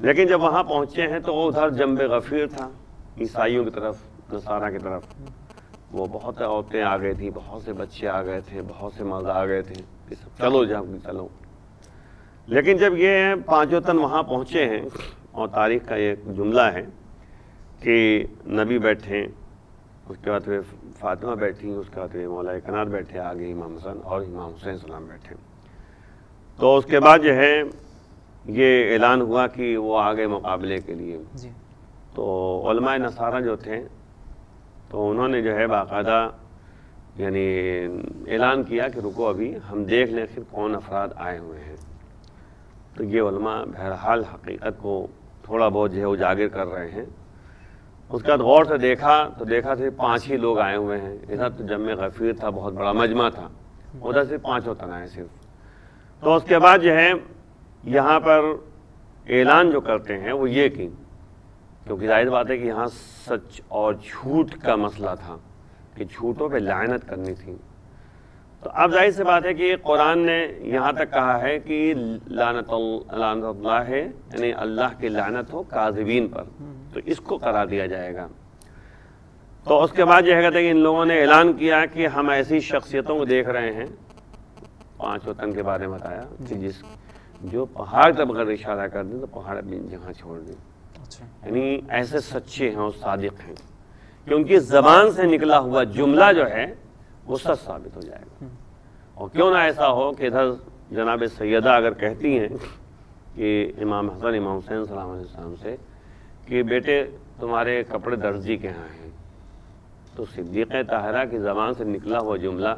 لیکن جب وہاں پہنچے ہیں تو ادھر جنب غفیر تھا، عیسائیوں کی طرف، نصارہ کی طرف، وہ بہت عورتیں آ گئی تھیں، بہت سے بچے آ گئے تھے، بہت سے مرد آ گئے تھے، چلو چلو۔ لیکن جب یہ پانچوں تن وہاں پہنچے ہیں، اور تاریخ کا ایک جملہ ہے کہ نبی بیٹھے، اس کے بعد فاطمہ بیٹھی، اس کے بعد مولا کائنات بیٹھے، آگے امام حسن اور امام حسین السلام بیٹھے، تو اس کے بعد جو ہے یہ اعلان ہوا کہ وہ آگے مقابلے کے لیے۔ تو علماء نصارہ جو تھے تو انہوں نے جو ہے باقاعدہ یعنی اعلان کیا کہ رکو ابھی ہم دیکھ لیں پھر کون افراد آئے ہوئے ہیں۔ تو یہ علماء بہرحال حقیقت کو تھوڑا بہت جو ہے اجاگر کر رہے ہیں۔ اس کے بعد غور سے دیکھا تو صرف 5 ہی لوگ آئے ہوئے ہیں، ادھر تو جمع غفیر تھا، بہت بڑا مجمع تھا، ادھر سے 5 تن آئے صرف۔ تو اس کے بعد جو ہے یہاں پر اعلان جو کرتے ہیں وہ یہ کہ کیونکہ ظاہر بات ہے کہ یہاں سچ اور جھوٹ کا مسئلہ تھا کہ جھوٹوں پہ لعنت کرنی تھی، تو اب ظاہر سی بات ہے کہ قرآن نے یہاں تک کہا ہے کہ لعنت اللہ ہے، یعنی اللہ کی لعنت ہو کاذبین پر، تو اس کو قرار دیا جائے گا۔ تو اس کے بعد یہ کہتے ہیں کہ ان لوگوں نے اعلان کیا کہ ہم ایسی شخصیتوں کو دیکھ رہے ہیں، 5 وطن کے بارے میں بتایا کہ جو پہاڑ تک اگر اشارہ کر دیں تو پہاڑ اپنی جگہ چھوڑ دیں، یعنی ایسے سچے ہیں اور صادق ہیں کہ ان کی زبان سے نکلا ہوا جملہ جو ہے وہ سچ ثابت ہو جائے گا۔ اور کیوں نہ ایسا ہو کہ ادھر جناب سیدہ اگر کہتی ہیں کہ امام حسن امام حسین صلی اللہ علیہ وسلم سے کہ بیٹے تمہارے کپڑے درزی کے ہاں ہیں، تو صدیقہ طاہرہ کی زبان سے نکلا ہوا جملہ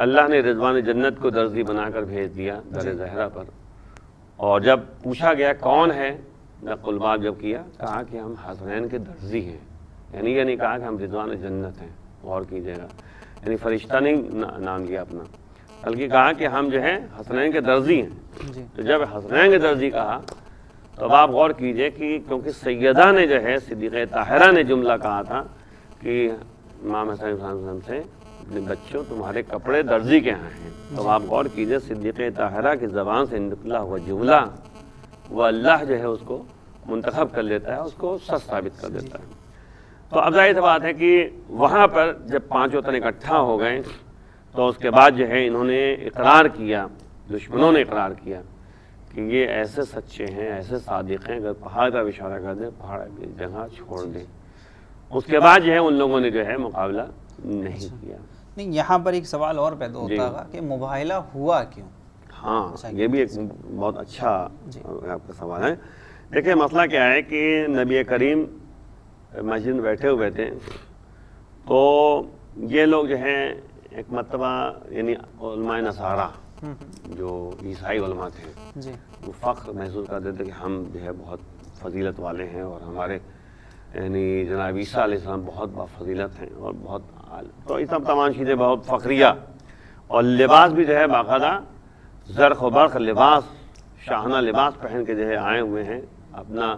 اللہ نے رضوان جنت کو درزی بنا کر بھیج دیا در زہرا پر، اور جب پوچھا گیا کون ہے، نقل بات جب کیا کہا کہ ہم حسنین کے درزی ہیں، یعنی یہ نہیں کہا کہ ہم رضوان جنت ہیں، غور کیجیے گا، یعنی فرشتہ نہیں نام لیا اپنا، بلکہ کہا کہ ہم جو ہیں حسنین کے درزی ہیں۔ تو جب حسنین کے درزی کہا تو اب آپ غور کیجئے کہ کیونکہ سیدہ نے جو ہے صدیقہ طاہرہ نے جملہ کہا تھا کہ امام حسین صلی اللہ علیہ وسلم سے اپنے بچوں تمہارے کپڑے درزی کے ہاں ہیں، تو آپ غور کیجئے صدیقہ طاہرہ کی زبان سے نکلا ہوا جملہ وہ اللہ جو ہے اس کو منتخب کر لیتا ہے، اس کو سچ ثابت کر دیتا ہے۔ تو اب ظاہر سی بات ہے کہ وہاں پر جب 5 تن اکٹھا ہو گئے تو اس کے بعد جو ہے انہوں نے اقرار کیا، دشمنوں نے اقرار کیا کہ یہ ایسے سچے ہیں، ایسے صادق ہیں، اگر پہاڑ کا اشارہ کر دیں پہاڑ کی جگہ چھوڑ دیں۔ اس کے بعد جو ہے ان لوگوں نے جو ہے مقابلہ نہیں کیا۔ نہیں، یہاں پر ایک سوال اور پیدا ہوتا ہے کہ مباہلہ ہوا کیوں؟ ہاں، یہ بھی ایک بہت اچھا آپ کا سوال ہے۔ دیکھیں مسئلہ کیا ہے کہ نبی کریم مسجد میں بیٹھے ہوئے تھے، تو یہ لوگ جو ہیں ایک مرتبہ یعنی علماء نصارہ جو عیسائی علماء تھے وہ فخر محسوس کرتے تھے کہ ہم جو ہے بہت فضیلت والے ہیں، اور ہمارے یعنی جناب عیسیٰ علیہ السلام بہت فضیلت ہیں اور بہت تو یہ سب تمام چیزیں بہت فخریہ، اور لباس بھی جو ہے باقاعدہ زرق و برق لباس، شاہانہ لباس پہن کے جو ہے آئے ہوئے ہیں اپنا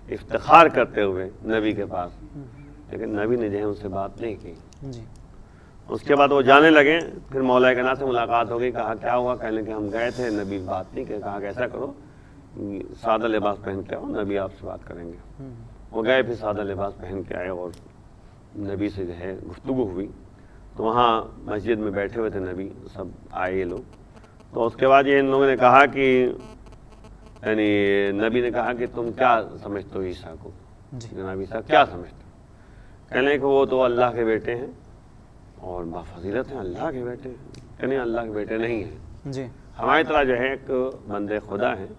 افتخار کرتے ہوئے نبی کے پاس، لیکن نبی نے جو ہے ان سے بات نہیں کی۔ اس کے بعد وہ جانے لگے، پھر مولا کائنات سے ملاقات ہو گئی، کہا کیا ہوا، کہنے کہ ہم گئے تھے، نبی بات نہیں کی، کہا کہ ایسا کرو سادہ لباس پہن کے آؤ، نبی آپ سے بات کریں گے۔ وہ گئے، پھر سادہ لباس پہن کے آئے اور نبی سے جو ہے گفتگو ہوئی، تو وہاں مسجد میں بیٹھے ہوئے تھے نبی، سب آئے یہ لوگ، تو اس کے بعد یہ ان لوگوں نے کہا کہ یعنی نبی نے کہا کہ تم کیا سمجھتے ہو عیسیٰ کو، جناب عیسیٰ کیا سمجھتے ہو؟ کہنے کہ وہ تو اللہ کے بیٹے ہیں اور بافضیلت ہیں، اللہ کے بیٹے ہیں، کہنے اللہ کے بیٹے نہیں ہیں، ہماری طرح جو ہے ایک بندے خدا ہیں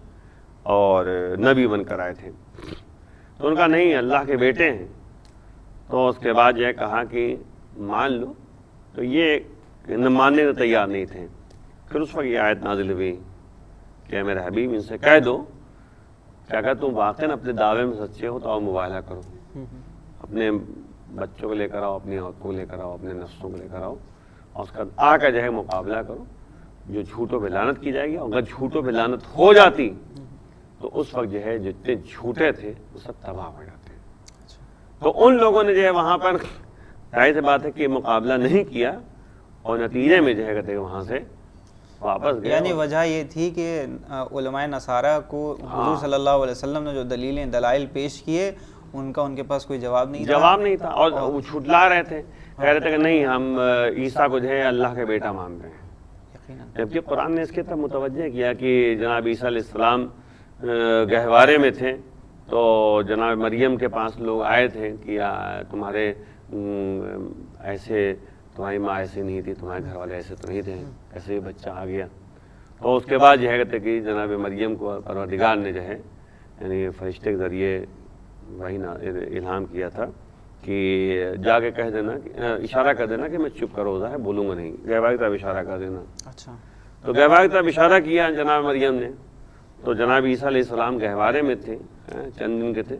اور نبی بن کر آئے تھے۔ تو ان کا نہیں، اللہ کے بیٹے ہیں۔ تو اس کے بعد یہ کہا کہ مان لو، تو یہ ماننے کو تیار نہیں تھے۔ پھر اس وقت یہ آیت نازل ہوئی کہ میرے حبیب ان سے کہہ دو کہ اگر تم واقعاً اپنے دعوے میں سچے ہو تو آؤ مباہلہ کرو، اپنے بچوں کو لے کر آؤ، اپنی عورتوں کو لے کر آؤ، اپنے نفسوں کو لے کر آؤ، اور اس کا آ کر جو ہے مقابلہ کرو، جو جھوٹوں پہ لعنت کی جائے گی، اور اگر جھوٹوں پہ لعنت ہو جاتی تو اس وقت جو ہے جتنے جھوٹے تھے وہ سب تباہ ہو جاتے۔ تو ان لوگوں نے جو ہے وہاں پر ظاہر سی بات ہے کہ مقابلہ نہیں کیا، اور نتیجے میں جو ہے کہتے ہیں وہاں سے واپس گئے. یعنی وجہ یہ تھی کہ علماء نصارہ کو حضور صلی اللہ علیہ وسلم نے جو دلیلیں دلائل پیش کیے ان کا ان کے پاس کوئی جواب نہیں تھا اور وہ چھٹلا رہے تھے, کہہ رہے تھے کہ نہیں ہم عیسیٰ کو جو ہے اللہ کا بیٹا مان رہے ہیں, جبکہ قرآن نے اس کی طرف متوجہ کیا کہ جناب عیسیٰ علیہ السلام گہوارے میں تھے تو جناب مریم کے پاس لوگ آئے تھے کہ تمہارے ایسے تمہاری ماں ایسی نہیں تھی, تمہارے گھر والے ایسے تو نہیں تھے, ایسے ہی بچہ آ گیا. تو اس کے بعد یہ کہتے کہ جناب مریم کو پروردگار نے جو ہے یعنی فرشتے کے ذریعے وہی الہام کیا تھا کہ جا کے کہہ دینا, اشارہ کر دینا کہ میں چپ کا روزہ ہے, بولوں گا نہیں, گہوارے کی طرف اشارہ کر دینا. اچھا, تو گہوارے کی طرف اشارہ کیا جناب مریم نے, تو جناب عیسیٰ علیہ السلام گہوارے میں تھے, چند دن کے تھے,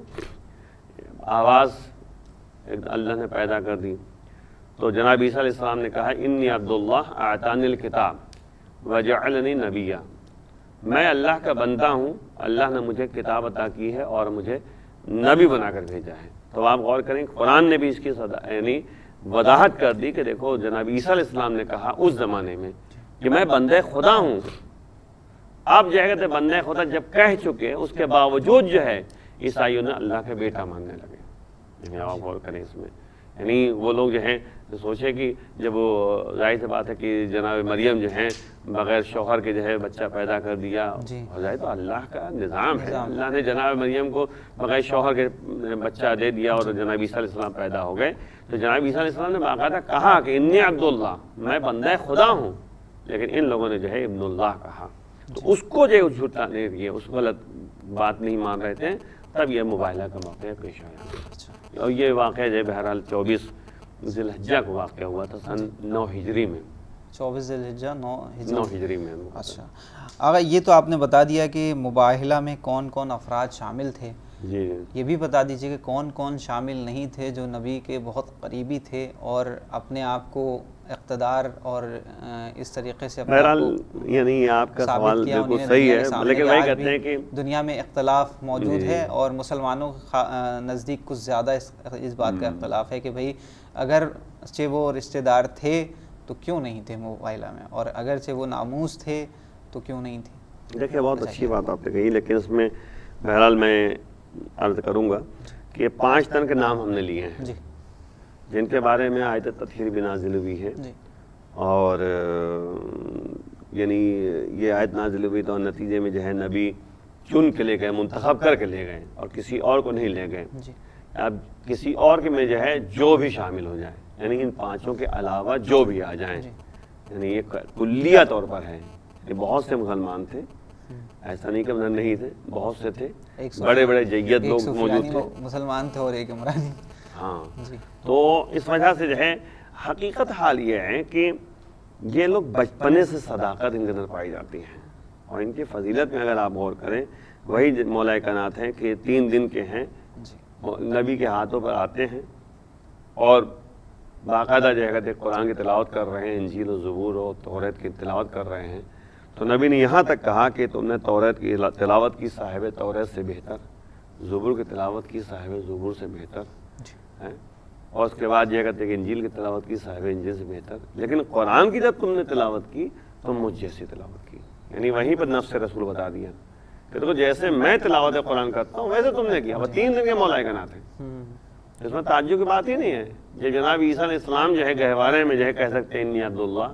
آواز اللہ نے پیدا کر دی. تو جناب عیسیٰ علیہ السلام نے کہا انی عبداللہ اعطانی الکتاب وجعلنی نبیا, میں اللہ کا بندہ ہوں, اللہ نے مجھے کتاب عطا کی ہے اور مجھے نبی بنا کر بھیجا ہے. تو آپ غور کریں قرآن نے بھی اس کی یعنی وضاحت کر دی کہ دیکھو جناب عیسیٰ علیہ السلام نے کہا اس زمانے میں کہ میں بندہ خدا ہوں. آپ جو ہے بندہ خدا جب کہہ چکے اس کے باوجود جو ہے عیسائیوں نے اللہ کا بیٹا ماننے لگے. یعنی آپ غور کریں اس میں, یعنی وہ لوگ جو ہیں سوچے کہ جب وہ ظاہر سی بات ہے کہ جناب مریم جو ہیں بغیر شوہر کے جو ہے بچہ پیدا کر دیا, ہو جائے تو اللہ کا نظام ہے, اللہ نے جناب مریم کو بغیر شوہر کے بچہ دے دیا اور جناب عیسیٰ علیہ السلام پیدا ہو گئے. تو جناب عیسیٰ علیہ السلام نے باقاعدہ کہا کہ انی عبداللہ, میں بندہ خدا ہوں, لیکن ان لوگوں نے جو ہے ابن اللہ کہا. تو اس کو جو جھوٹا نہیں کیا, اس غلط بات نہیں مان رہے تھے, تب یہ مباہلہ کا واقعہ پیش آیا. اور یہ واقعہ جو ہے بہرحال 24 ذی الحجہ کو واقعہ ہوا تھا سن 9 ہجری میں. 24 ذی الحجہ 9 ہجری میں. اچھا آقا, یہ تو آپ نے بتا دیا کہ مباہلہ میں کون کون افراد شامل تھے. جی یہ بھی بتا دیجئے کہ کون کون شامل نہیں تھے جو نبی کے بہت قریبی تھے اور اپنے آپ کو اقتدار اور اس طریقے سے بہرحال یعنی آپ کا سوال بالکل صحیح ہے, لیکن وہی کہتے ہیں کہ دنیا میں اختلاف موجود ہے اور مسلمانوں کے نزدیک کچھ زیادہ اس بات کا اختلاف ہے کہ بھئی اگرچہ وہ رشتہ دار تھے تو کیوں نہیں تھے مباہلہ میں, اور اگرچہ وہ ناموس تھے تو کیوں نہیں تھے. دیکھیں بہت اچھی بات آپ نے کہی, لیکن اس میں بہرحال میں عرض کروں گا کہ 5 تن کے نام ہم نے لیے ہیں جن کے بارے میں آیت تطہیر بھی نازل ہوئی ہے. اور یعنی یہ آیت نازل ہوئی تو نتیجے میں جو ہے نبی چن کے لے گئے, منتخب کر کے لے گئے اور کسی اور کو نہیں لے گئے. اب کسی اور کے میں جو ہے جو بھی شامل ہو جائے, یعنی ان 5 کے علاوہ جو بھی آ جائیں, یعنی یہ کلیہ طور پر ہے. یہ بہت سے مسلمان تھے, ایسا نہیں کہ نہیں تھے, بہت سے تھے, بڑے بڑے جید لوگ موجود تھے, مسلمان تھے اور ایک عمرانی. ہاں, تو اس وجہ سے جو ہے حقیقت حال یہ ہے کہ یہ لوگ بچپنے سے صداقت ان کے اندر پائی جاتی ہیں, اور ان کی فضیلت میں اگر آپ غور کریں وہی مولا کائنات ہیں کہ 3 دن کے ہیں, نبی کے ہاتھوں پر آتے ہیں اور باقاعدہ جو ہے قرآن کی تلاوت کر رہے ہیں, انجیل و زبور و توریت کی تلاوت کر رہے ہیں. تو نبی نے یہاں تک کہا کہ تم نے توریت کی تلاوت کی صاحب توریت سے بہتر, زبور کی تلاوت کی صاحب زبور سے بہتر ہے, اور اس کے بعد یہ کہتے ہیں کہ انجیل کی تلاوت کی صاحب انجیل سے بہتر, لیکن قرآن کی جب تم نے تلاوت کی تو مجھ جیسی تلاوت کی. یعنی وہیں پر نفس رسول بتا دیا کہ دیکھو جیسے میں تلاوت قرآن کرتا ہوں ویسے تم نے کیا. وہ 3 دن کے مولا کائنات ہیں, اس میں تعجب کی بات ہی نہیں ہے. جب جناب عیسیٰ علیہ السلام جو ہے گہوارے میں جو ہے کہہ سکتے ہیں انی عبداللہ,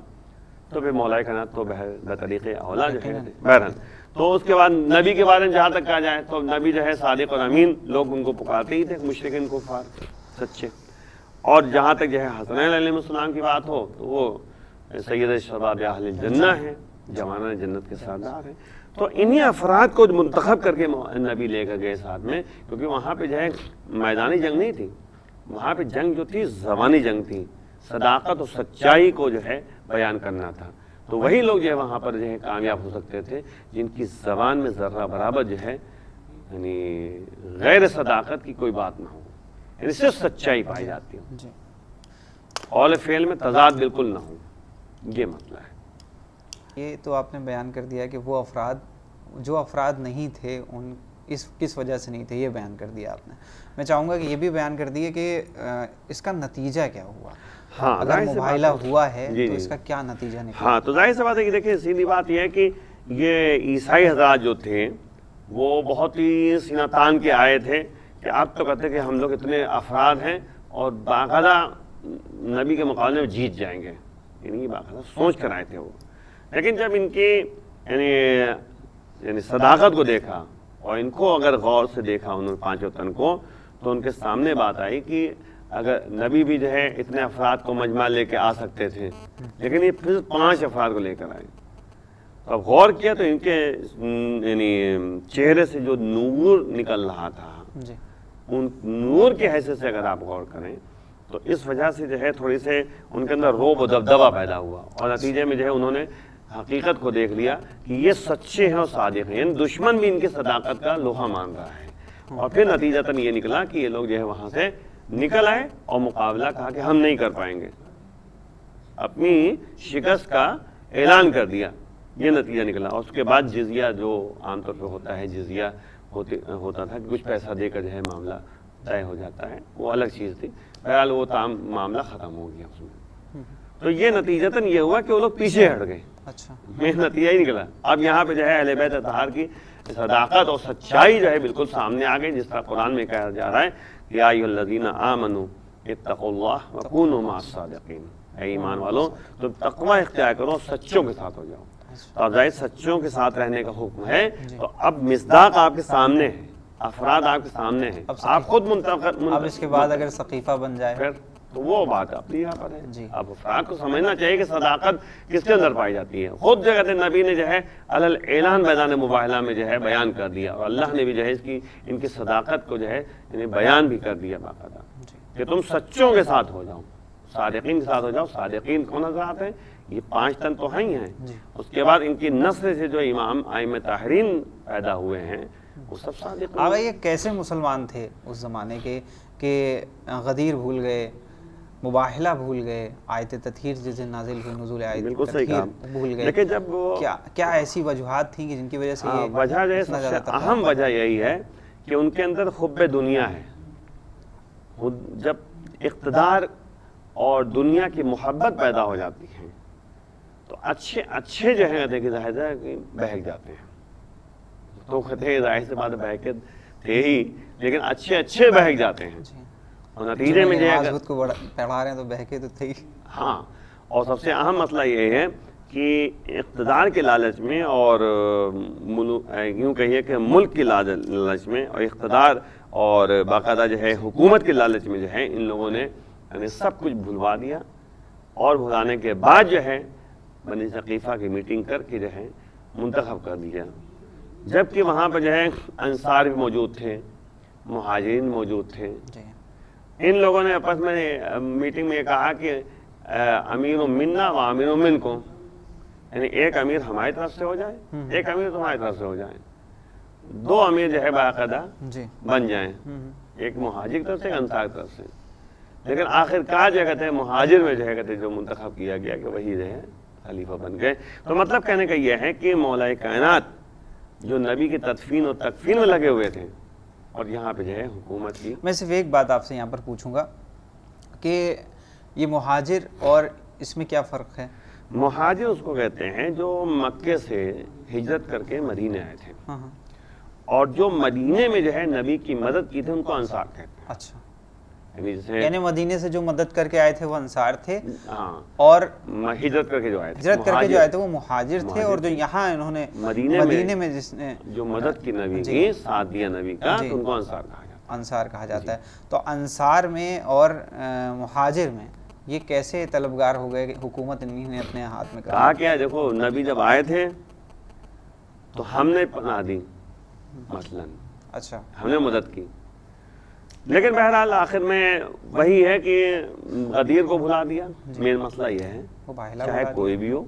تو پھر مولا کائنات تو بطریق اولا جو ہے بہرحال. تو اس کے بعد نبی کے بارے میں جہاں تک کہا جائے تو نبی جو ہے صادق اور امین, لوگ ان کو پکارتے ہی تھے, مشرکین کفار سچے. اور جہاں تک جو ہے حسنین علیہ السلام کی بات ہو تو وہ سید شباب اہل الجنہ ہیں, جوانان جنت کے سردار ہیں. تو انہی افراد کو منتخب کر کے نبی لے کر گئے ساتھ میں, کیونکہ وہاں پہ جو ہے میدانی جنگ نہیں تھی, وہاں پہ جنگ جو تھی زبانی جنگ تھی, صداقت اور سچائی کو جو ہے بیان کرنا تھا. تو وہی لوگ جو ہے وہاں پر جو ہے کامیاب ہو سکتے تھے جن کی زبان میں ذرہ برابر جو ہے یعنی غیر صداقت کی کوئی بات نہ ہو, یعنی صرف سچائی پائی جاتی ہو, قول فعل میں تضاد بالکل نہ ہو. یہ مسئلہ ہے. یہ تو آپ نے بیان کر دیا کہ وہ افراد جو افراد نہیں تھے ان کس وجہ سے نہیں تھے, یہ بیان کر دیا آپ نے. میں چاہوں گا کہ یہ بھی بیان کر دیے کہ اس کا نتیجہ کیا ہوا. ہاں اگر مباہلہ ہوا ہے تو اس کا کیا نتیجہ نکلا؟ ہاں تو ظاہر سی بات ہے کہ دیکھیں سیدھی بات یہ ہے کہ یہ عیسائی حضرات جو تھے وہ بہت ہی سینہ تان کے آئے تھے کہ آپ تو کہتے کہ ہم لوگ اتنے افراد ہیں اور باقاعدہ نبی کے مقابلے میں جیت جائیں گے، یعنی باقاعدہ سوچ کر آئے تھے وہ. لیکن جب ان کی یعنی صداقت کو دیکھا اور ان کو اگر غور سے دیکھا انہوں نے پانچوں تن کو، تو ان کے سامنے بات آئی کہ اگر نبی بھی جو ہے اتنے افراد کو مجمع لے کے آ سکتے تھے، لیکن یہ پھر 5 افراد کو لے کر آئے. تو اب غور کیا تو ان کے یعنی چہرے سے جو نور نکل رہا تھا، ان نور کی حیثیت سے اگر آپ غور کریں تو اس وجہ سے جو ہے تھوڑی سے ان کے اندر رعب و دبدبہ پیدا ہوا، اور نتیجے میں جو ہے انہوں نے حقیقت کو دیکھ لیا کہ یہ سچے ہیں اور صادق ہیں، یعنی دشمن بھی ان کی صداقت کا لوہا مان رہا ہے. اور پھر نتیجتاً یہ نکلا کہ یہ لوگ جو ہے وہاں سے نکل آئے اور مقابلہ کہا کہ ہم نہیں کر پائیں گے، اپنی شکست کا اعلان کر دیا. یہ نتیجہ نکلا. اور اس کے بعد جزیہ جو عام طور پہ ہوتا ہے، جزیہ ہوتا تھا کہ کچھ پیسہ دے کر جو ہے معاملہ طے ہو جاتا ہے، وہ الگ چیز تھی. بہرحال وہ معاملہ ختم ہو گیا اس میں. تو یہ نتیجتاً یہ ہوا کہ وہ لوگ پیچھے ہٹ گئے. اچھا، یہ نتیجہ ہی نکلا. اب یہاں پہ جو ہے اہل بیت اطہار کی صداقت اور سچائی جو ہے بالکل سامنے آ گئی، جس طرح قرآن میں کہا جا رہا ہے کہ یا ایھا الذین آمنوا اتقوا اللہ وکونوا مع الصادقین. اے ایمان والوں تم تقوی اختیار کرو، سچوں کے ساتھ ہو جاؤ. تو اب ظاہر سچوں کے ساتھ رہنے کا حکم ہے. تو اب مصداق آپ کے سامنے ہے، افراد آپ کے سامنے ہیں، آپ خود منتخب. اب اس کے بعد اگر سقیفہ بن جائے پھر تو وہ بات اپنی یہاں پر ہے. اب افراد کو سمجھنا چاہیے کہ صداقت کس کے اندر پائی جاتی ہے. خود جو کہتے ہیں نبی نے جو ہے علی اعلان میدان مباہلہ میں جو ہے بیان کر دیا، اور اللہ نے بھی جو ہے اس کی ان کی صداقت کو جو ہے بیان بھی کر دیا باقاعدہ کہ تم سچوں کے ساتھ ہو جاؤ، صادقین کے ساتھ ہو جاؤ. صادقین کون حضرات ہیں؟ یہ 5 تن تو ہیں ہی ہیں. اس کے بعد ان کی نسل سے جو امام ائمہ طاہرین پیدا ہوئے ہیں وہ سب صادق. آگے یہ کیسے مسلمان تھے اس زمانے کے کہ غدیر بھول گئے، مباہلہ بھول گئے، آیت تطہیر جیسے نازل ہوئی، نزول آیت تطہیر بھول گئے؟ لیکن جب کیا ایسی وجوہات تھیں کہ جن کی وجہ سے یہ وجہ جو ہے سب سے اہم وجہ یہی ہے کہ ان کے اندر حب دنیا ہے. جب اقتدار اور دنیا کی محبت پیدا ہو جاتی ہے تو اچھے جو ہیں دیکھیں ظاہر ہے کہ بہک جاتے ہیں. تو کہتے ہیں ظاہر سے بات بہکے تھے ہی، لیکن اچھے بہک جاتے ہیں. اور نتیجے میں جو ہے کو پڑھا رہے ہیں تو بہکے تو تھے ہی. ہاں، اور سب سے اہم مسئلہ یہ ہے کہ اقتدار کے لالچ میں اور یوں کہیے کہ ملک کی لالچ میں اور اقتدار اور باقاعدہ جو ہے حکومت کے لالچ میں جو ہے ان لوگوں نے یعنی سب کچھ بھلوا دیا. اور بھلانے کے بعد جو ہے بنی ثقیفہ کی میٹنگ کر کے جو ہے منتخب کر دیا. جبکہ وہاں پہ جو ہے انصار بھی موجود تھے، مہاجرین موجود تھے. ان لوگوں نے آپس میں میٹنگ میں یہ کہا کہ امیر منا و امیر منکم، یعنی ایک امیر ہماری طرف سے ہو جائے، ایک امیر تمہاری طرف سے ہو جائے. 2 امیر جو ہے باقاعدہ بن جائیں، ایک مہاجر کی طرف سے ایک انصار کی طرف سے. لیکن آخر کار جو کہتے ہیں مہاجر میں جو ہے کہتے ہیں جو منتخب کیا گیا کہ وہی جو ہے خلیفہ بن گئے. تو مطلب کہنے کا یہ ہے کہ مولا کائنات جو نبی کی تدفین اور تکفین میں لگے ہوئے تھے، اور یہاں پہ جو ہے حکومت کی. میں صرف ایک بات آپ سے یہاں پر پوچھوں گا کہ یہ مہاجر اور اس میں کیا فرق ہے؟ مہاجر اس کو کہتے ہیں جو مکے سے ہجرت کر کے مدینے آئے تھے، اور جو مدینے میں جو ہے نبی کی مدد کی تھی ان کو انصار کہتے ہیں. اچھا، یعنی مدینے سے جو مدد کر کے آئے تھے وہ انصار تھے، اور ہجرت کر کے جو آئے تھے وہ مہاجر تھے. اور جو یہاں انہوں نے مدینے میں جس نے جو مدد کی نبی کی، ساتھ دیا نبی کا، ان کو انصار کہا جاتا ہے. تو انصار میں اور مہاجر میں یہ کیسے طلبگار ہو گئے کہ حکومت انہی نے اپنے ہاتھ میں کہا کیا؟ دیکھو نبی جب آئے تھے تو ہم نے پناہ دی مثلا، اچھا ہم نے مدد کی. لیکن بہرحال آخر میں وہی ہے کہ غدیر کو بھلا دیا. مین مسئلہ یہ ہے چاہے کوئی بھی ہو،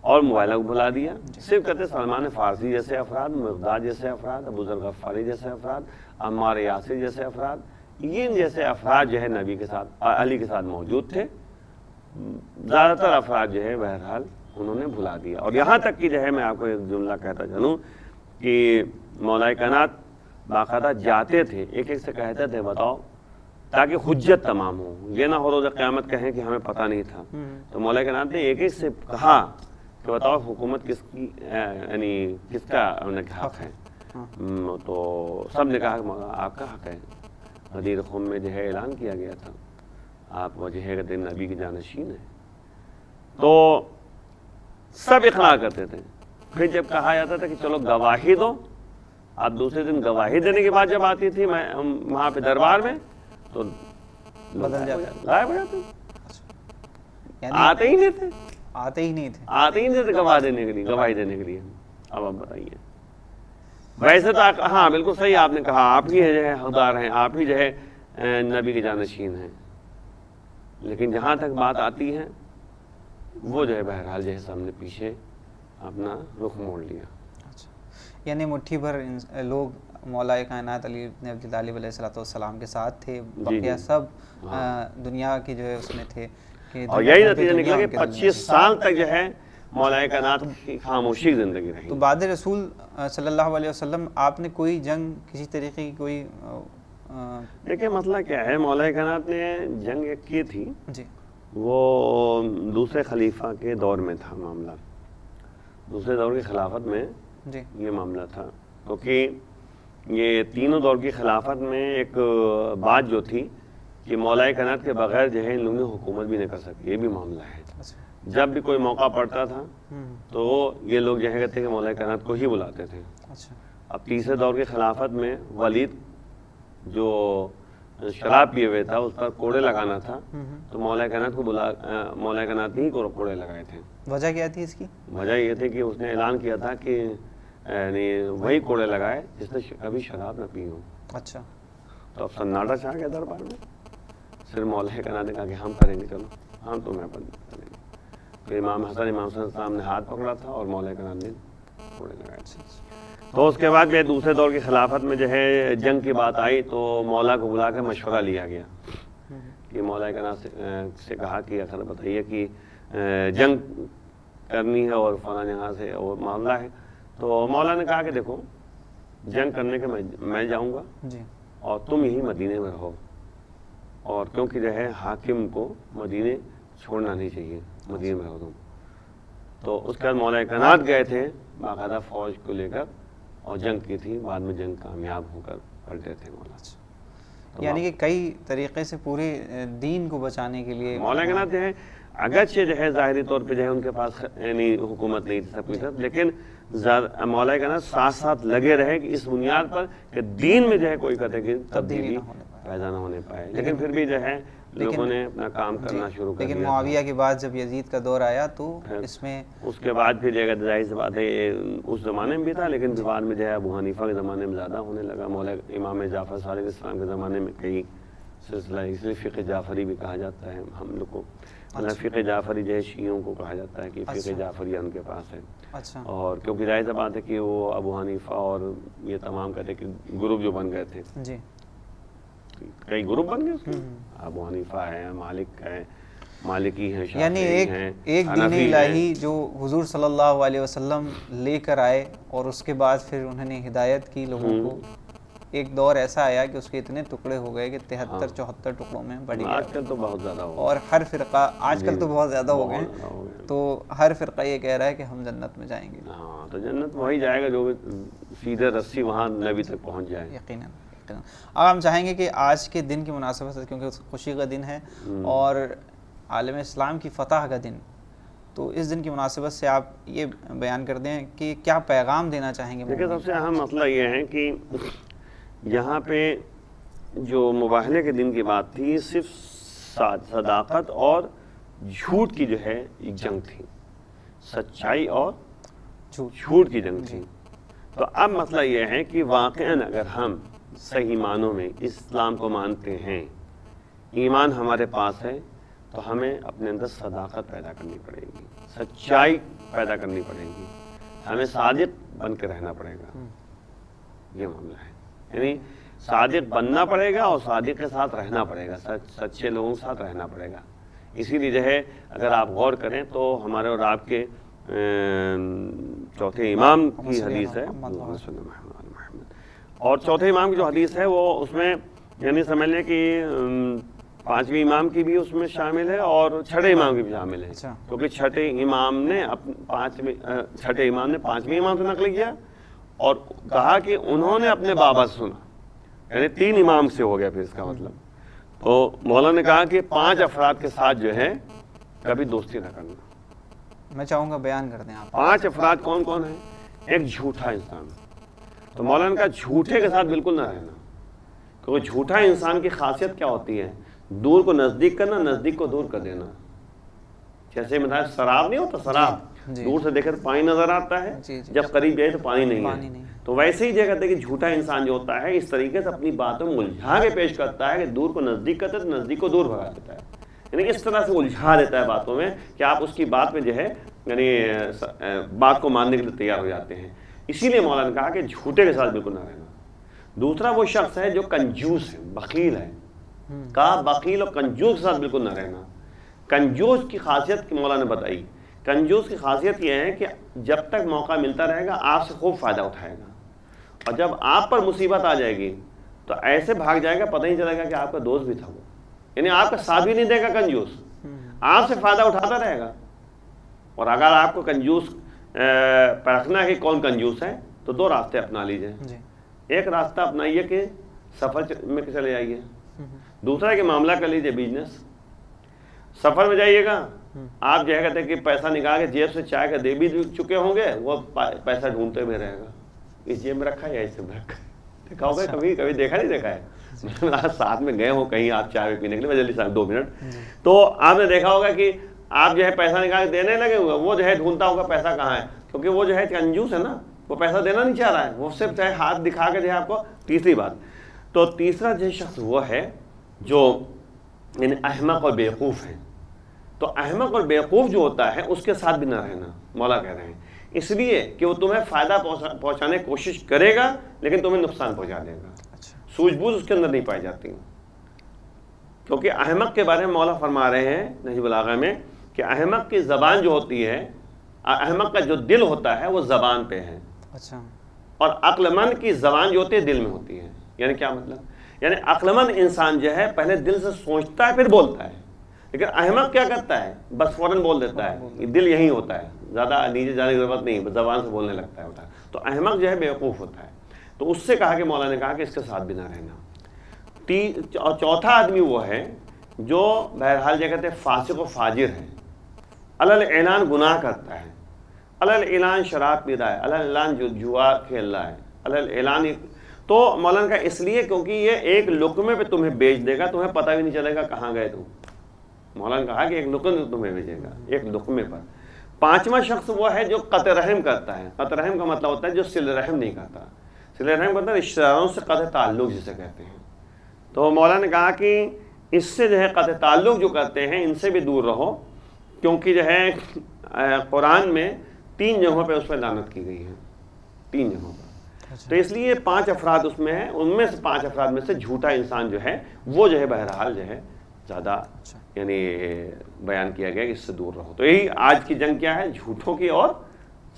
اور مباہلہ کو بھلا دیا. صرف کہتے سلمان فارسی جیسے افراد، مقداد جیسے افراد، ابو ذر غفاری جیسے افراد، عمار یاسر جیسے افراد، یہ جیسے افراد جو ہے نبی کے ساتھ، علی کے ساتھ موجود تھے. زیادہ تر افراد جو ہے بہرحال انہوں نے بھلا دیا. اور یہاں تک کہ جو ہے میں آپ کو ایک جملہ کہتا چلوں کہ مولا کائنات باقاعدہ جاتے تھے، ایک ایک سے کہتے تھے بتاؤ تاکہ حجت تمام ہو، یہ نہ ہو روز قیامت کہیں کہ ہمیں پتہ نہیں تھا۔ تو مولا کائنات نے ایک ایک سے کہا کہ بتاؤ حکومت کس کی یعنی کس کا حق ہے، تو سب نے کہا کہ مولا آپ کا حق ہے۔ غدیر خم میں جو ہے اعلان کیا گیا تھا آپ وجہ قدر نبی کی جانشین ہیں، تو سب اقرار کرتے تھے۔ پھر جب کہا جاتا تھا کہ چلو گواہی دو، اب دوسرے دن گواہی دینے کی بات جب آتی تھی وہاں پہ دربار میں تو بدل جاتا، غائب ہو جاتے، یعنی آتے ہی نہیں تھے، آتے ہی نہیں تھے، آتے ہی نہیں تھے گواہی دینے کے لیے۔ اب آپ بتائیے، ویسے تو ہاں بالکل صحیح آپ نے کہا، آپ ہی جو ہے حقدار ہیں، آپ ہی جو ہے نبی کے جانشین ہیں، لیکن جہاں تک بات آتی ہے وہ جو ہے بہرحال جو ہے سب نے پیچھے اپنا رخ موڑ لیا۔ یعنی مٹھی بھر لوگ مولا کائنات علی بن ابی طالب علیہ السلام کے ساتھ تھے، بقیہ سب دنیا کی جو ہے اس میں تھے، اور یہی نتیجہ نکلا کہ 25 سال تک جو ہے مولا کائنات کی خاموشی زندگی رہی۔ تو بعد رسول صلی اللہ علیہ وسلم آپ نے کوئی جنگ کسی طریقے کی کوئی دیکھیں مسئلہ کیا ہے، مولا کائنات نے جنگ ایک کی تھی جی، وہ دوسرے خلیفہ کے دور میں تھا معاملہ، دوسرے دور کی خلافت میں جی یہ معاملہ تھا، کیونکہ یہ تینوں دور کی خلافت میں ایک بات جو تھی کہ مولا کائنات کے بغیر جو ہے ان لوگوں نے حکومت بھی نہیں کر سکتی، یہ بھی معاملہ ہے۔ جب بھی کوئی موقع پڑتا تھا تو یہ لوگ جو ہے کہتے کہ مولا کائنات کو ہی بلاتے تھے۔ اب تیسرے دور کی خلافت میں ولید جو شراب پیے ہوئے تھا اس پر کوڑے لگانا تھا، تو مولا کائنات کو مولا کائنات ہی کو کوڑے لگائے تھے۔ وجہ کیا تھی اس کی؟ وجہ یہ تھی کہ اس نے اعلان کیا تھا کہ وہی کوڑے لگائے جس نے کبھی شراب نہ پی ہو۔ اچھا، تو اب سناٹا چھا گیا دربار میں، صرف مولا کائنات نے کہا کہ ہم کریں گے، چلو ہم تمہیں کریں گے۔ پھر امام حسن السلام نے ہاتھ پکڑا تھا اور مولا کائنات نے کوڑے لگائے تھے۔ تو اس کے بعد جو دوسرے دور کی خلافت میں جو ہے جنگ کی بات آئی تو مولا کو بلا کر مشورہ لیا گیا کہ مولا کائنات سے کہا کہ اگر بتائیے کہ جنگ کرنی ہے اور فلاں جگہ سے اور معاملہ ہے، تو مولا نے کہا کہ دیکھو جنگ کرنے کے میں جاؤں گا اور تم یہی مدینے میں رہو، اور کیونکہ جو ہے حاکم کو مدینے چھوڑنا نہیں چاہیے، مدینے میں رہو تم۔ تو اس کے بعد مولا کائنات گئے تھے باقاعدہ فوج کو لے کر اور جنگ کی تھی، بعد میں جنگ کامیاب ہو کر پلٹے تھے مولا۔ یعنی کہ کئی طریقے سے پورے دین کو بچانے کے لیے مولا کائنات جو ہے اگرچہ جو ہے ظاہری طور پہ جو ہے ان کے پاس یعنی حکومت نہیں تھی سب کچھ، لیکن مولا کائنات ساتھ ساتھ لگے رہے کہ اس بنیاد پر کہ دین میں جو ہے کوئی قطع کی تبدیلی پیدا نہ ہونے پائے، لیکن پھر بھی جو ہے لوگوں نے اپنا کام کرنا شروع کر دیا۔ لیکن معاویہ کے بعد جب یزید کا دور آیا تو اس میں اس کے بعد پھر جو ہے ظاہر سی بات ہے اس زمانے میں بھی تھا، لیکن بعد میں جو ہے ابو حنیفہ کے زمانے میں زیادہ ہونے لگا، مولا امام جعفر صادق السلام کے زمانے میں کئی سلسلہ، اس لیے فقہ جعفری بھی کہا جاتا ہے ہم لوگ کو، فقہ جعفری جو ہے شیعوں کو کہا جاتا ہے کہ فقہ جعفری ان کے پاس ہے۔ اور کیونکہ ظاہر سی بات ہے کہ وہ ابو حنیفہ اور یہ تمام کہتے کہ گروپ جو بن گئے تھے، کئی گروپ بن گئے اس کے، ابو حنیفہ ہے، مالک ہے، مالکی ہیں، یعنی ایک دین الہی جو حضور صلی اللہ علیہ وسلم لے کر آئے اور اس کے بعد پھر انہوں نے ہدایت کی لوگوں کو۔ ایک دور ایسا آیا کہ اس کے اتنے ٹکڑے ہو گئے کہ 73-74 ٹکڑوں میں بڑھ گیا، آج کل تو بہت زیادہ ہو، اور ہر فرقہ آج کل تو بہت زیادہ ہو گئے، تو ہر فرقہ یہ کہہ رہا ہے کہ ہم جنت میں جائیں گے۔ ہاں تو جنت وہی جائے گا جو سیدھے رسی وہاں نبی تک پہنچ جائے۔ یقیناً۔ اب ہم چاہیں گے کہ آج کے دن کی مناسبت سے، کیونکہ خوشی کا دن ہے اور عالم اسلام کی فتح کا دن، تو اس دن کی مناسبت سے آپ یہ بیان کر دیں کہ کیا پیغام دینا چاہیں گے؟ دیکھیں سب سے اہم مسئلہ یہ ہے کہ یہاں پہ جو مباہلے کے دن کی بات تھی صرف صداقت اور جھوٹ کی جو ہے ایک جنگ تھی، سچائی اور جھوٹ کی جنگ تھی۔ تو اب مسئلہ یہ ہے کہ واقعاً اگر ہم صحیح معنوں میں اسلام کو مانتے ہیں، ایمان ہمارے پاس ہے، تو ہمیں اپنے اندر صداقت پیدا کرنی پڑے گی، سچائی پیدا کرنی پڑے گی، ہمیں صادق بن کے رہنا پڑے گا۔ یہ معاملہ ہے، یعنی صادق بننا پڑے گا اور صادق کے ساتھ رہنا پڑے گا، سچے لوگوں کے ساتھ رہنا پڑے گا۔ اسی لیے جو ہے اگر آپ غور کریں تو ہمارے اور آپ کے چوتھے امام کی حدیث ہے، اور چوتھے امام کی جو حدیث ہے وہ اس میں یعنی سمجھ لیں کہ پانچویں امام کی بھی اس میں شامل ہے اور چھٹے امام کی بھی شامل ہے، کیونکہ چھٹے امام نے پانچویں امام سے نقل کیا اور کہا کہ انہوں نے اپنے بابا سے سنا، یعنی 3 امام سے ہو گیا پھر اس کا مطلب۔ تو مولانا نے کہا کہ 5 افراد کے ساتھ جو ہے کبھی دوستی نہ کرنا۔ میں چاہوں گا بیان کر دیں آپ۔ 5 افراد کون کون ہیں؟ ایک جھوٹا انسان، تو مولانا کا جھوٹے کے ساتھ بالکل نہ رہنا، کیونکہ جھوٹا انسان کی خاصیت کیا ہوتی ہے؟ دور کو نزدیک کرنا، نزدیک کو دور کر دینا۔ جیسے مثلا شراب نہیں ہوتا، شراب دور سے دیکھے تو پانی نظر آتا ہے، جب قریب جائے تو پانی نہیں ہے، تو ویسے ہی یہ کہتے ہیں کہ جھوٹا انسان جو ہوتا ہے اس طریقے سے اپنی باتوں میں الجھا کے پیش کرتا ہے کہ دور کو نزدیک کرتا ہے تو نزدیک کو دور بھگا دیتا ہے، یعنی اس طرح سے الجھا دیتا ہے باتوں میں کہ آپ اس کی بات میں جو ہے یعنی بات کو ماننے کے لیے تیار ہو جاتے ہیں۔ اسی لیے مولانا نے کہا کہ جھوٹے کے ساتھ بالکل نہ رہنا۔ دوسرا وہ شخص ہے جو کنجوس ہے، بخیل ہے، کہا بخیل اور کنجوس کے ساتھ بالکل نہ رہنا۔ کنجوس کی خاصیت مولانا نے بتائی، کنجوس کی خاصیت یہ ہے کہ جب تک موقع ملتا رہے گا آپ سے خوب فائدہ اٹھائے گا، اور جب آپ پر مصیبت آ جائے گی تو ایسے بھاگ جائے گا پتہ نہیں چلے گا کہ آپ کا دوست بھی تھا وہ، یعنی آپ کا ساتھ بھی نہیں دے گا کنجوس، آپ سے فائدہ اٹھاتا رہے گا۔ اور اگر آپ کو کنجوس پرکھنا ہے کہ کون کنجوس ہے تو 2 راستے اپنا لیجئے۔ ایک راستہ اپنائیے کہ سفر میں چلے جائیے، دوسرا ہے کہ معاملہ کر لیجئے بزنس۔ سفر میں جائیے گا، آپ جو ہے کہتے ہیں کہ پیسہ نکال کے جیب سے چائے کا دے بھی چکے ہوں گے، وہ پیسہ ڈھونڈتے ہوئے رہے گا، اس جیب میں رکھا ہے یا اس میں رکھا ہے، دیکھا ہوگا کبھی دیکھا نہیں دیکھا ہے؟ آپ ساتھ میں گئے ہو کہیں آپ چائے پینے کے لیے، جلدی سے 2 منٹ، تو آپ نے دیکھا ہوگا کہ آپ جو ہے پیسہ نکال کے دینے لگے ہوئے، وہ جو ہے ڈھونڈتا ہوگا پیسہ کہاں ہے، کیونکہ وہ جو ہے کنجوس ہے نا، وہ پیسہ دینا نہیں چاہ رہا ہے، وہ صرف چاہے ہاتھ دکھا کے جو ہے آپ کو۔ تیسری بات، تو تیسرا جو شخص وہ ہے جو یعنی احمق اور بیوقوف ہے، تو احمق اور بیوقوف جو ہوتا ہے اس کے ساتھ بھی نہ رہنا، مولا کہہ رہے ہیں، اس لیے کہ وہ تمہیں فائدہ پہنچانے کی کوشش کرے گا لیکن تمہیں نقصان پہنچا دے گا، سوجھ بوجھ اس کے اندر نہیں پائی جاتی، کیونکہ احمق کے بارے میں مولا فرما رہے ہیں نہج البلاغہ میں کہ احمق کی زبان جو ہوتی ہے، احمق کا جو دل ہوتا ہے وہ زبان پہ ہے، اور عقل مند کی زبان جو ہوتی ہے دل میں ہوتی ہے۔ یعنی کیا مطلب؟ یعنی عقل مند انسان جو ہے پہلے دل سے سوچتا ہے پھر بولتا ہے، لیکن احمق کیا کرتا ہے؟ بس فوراً بول دیتا ہے، دل یہی ہوتا ہے، زیادہ نیچے جانے کی ضرورت نہیں، زبان سے بولنے لگتا ہے۔ تو احمق جو ہے بیوقوف ہوتا ہے، تو اس سے کہا کہ مولا نے کہا کہ اس کے ساتھ بھی نہ رہنا۔ اور چوتھا آدمی وہ ہے جو بہرحال یہ کہتے ہیں فاسق و فاجر ہے، علل اعلان گناہ کرتا ہے، علل اعلان شراب پی رہا ہے، علل اعلان جو جوا کھیل رہا ہے، علل اعلان۔ تو مولانا کا اس لیے کیونکہ یہ ایک لقمے پہ تمہیں بیچ دے گا، تمہیں پتہ بھی نہیں چلے گا کہاں گئے تم۔ مولانا کہا کہ ایک لقمے تمہیں بھیجے گا، ایک لقمے پر۔ 5واں شخص وہ ہے جو قطع رحم کرتا ہے۔ قطع رحم کا مطلب ہوتا ہے جو صلہ رحم نہیں کرتا، صلہ رحم مطلب رشتہ داروں سے قطع تعلق جسے کہتے ہیں۔ تو مولانا نے کہا کہ اس سے جو ہے قطع تعلق جو کرتے ہیں ان سے بھی دور رہو، کیونکہ جو ہے قرآن میں 3 جگہوں پہ اس پہ لعنت کی گئی ہے، 3 جگہوں پر۔ تو اس لیے 5 افراد اس میں ہیں، ان میں سے 5 افراد میں سے جھوٹا انسان جو ہے وہ جو ہے بہرحال جو ہے زیادہ یعنی بیان کیا گیا کہ اس سے دور رہو۔ تو یہی آج کی جنگ کیا ہے؟ جھوٹوں کی اور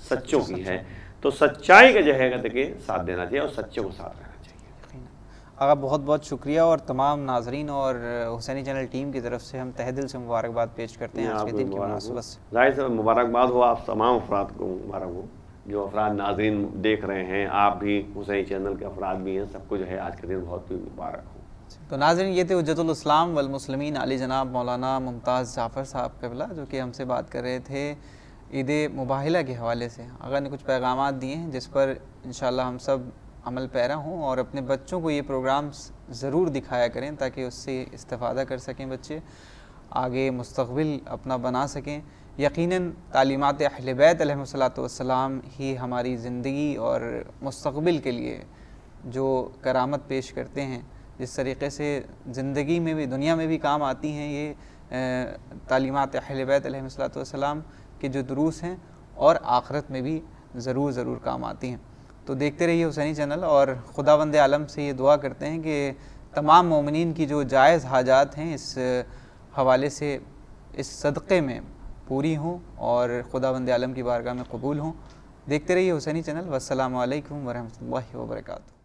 سچوں کی ہے۔ تو سچائی کا جو ہے کہ ساتھ دینا چاہیے اور سچوں کو ساتھ رہنا چاہیے۔ آقا بہت بہت شکریہ، اور تمام ناظرین اور حسینی چینل ٹیم کی طرف سے ہم تہ دل سے مبارکباد پیش کرتے ہیں آج کے دن کی مناسبت سے۔ ظاہر سے مبارکباد ہو آپ تمام افراد کو، مبارک ہو جو افراد ناظرین دیکھ رہے ہیں، آپ بھی حسینی چینل کے افراد بھی ہیں، سب کو جو ہے آج کے دن بہت مبارک ہو۔ تو ناظرین یہ تھے حجت الاسلام والمسلمین علی جناب مولانا ممتاز جعفر صاحب قبلہ، جو کہ ہم سے بات کر رہے تھے عید مباہلہ کے حوالے سے۔ آقا نے کچھ پیغامات دیے ہیں جس پر انشاءاللہ ہم سب عمل پیرا ہوں، اور اپنے بچوں کو یہ پروگرامز ضرور دکھایا کریں تاکہ اس سے استفادہ کر سکیں، بچے آگے مستقبل اپنا بنا سکیں۔ یقیناً تعلیمات اہل بیت علیہم السلام ہی ہماری زندگی اور مستقبل کے لیے جو کرامت پیش کرتے ہیں، جس طریقے سے زندگی میں بھی دنیا میں بھی کام آتی ہیں یہ تعلیمات اہل بیت علیہم السلام کے جو دروس ہیں، اور آخرت میں بھی ضرور کام آتی ہیں۔ تو دیکھتے رہیے حسینی چینل، اور خداوند عالم سے یہ دعا کرتے ہیں کہ تمام مومنین کی جو جائز حاجات ہیں اس حوالے سے اس صدقے میں پوری ہوں اور خداوند عالم کی بارگاہ میں قبول ہوں۔ دیکھتے رہیے حسینی چینل۔ والسلام علیکم ورحمۃ اللہ وبرکاتہ۔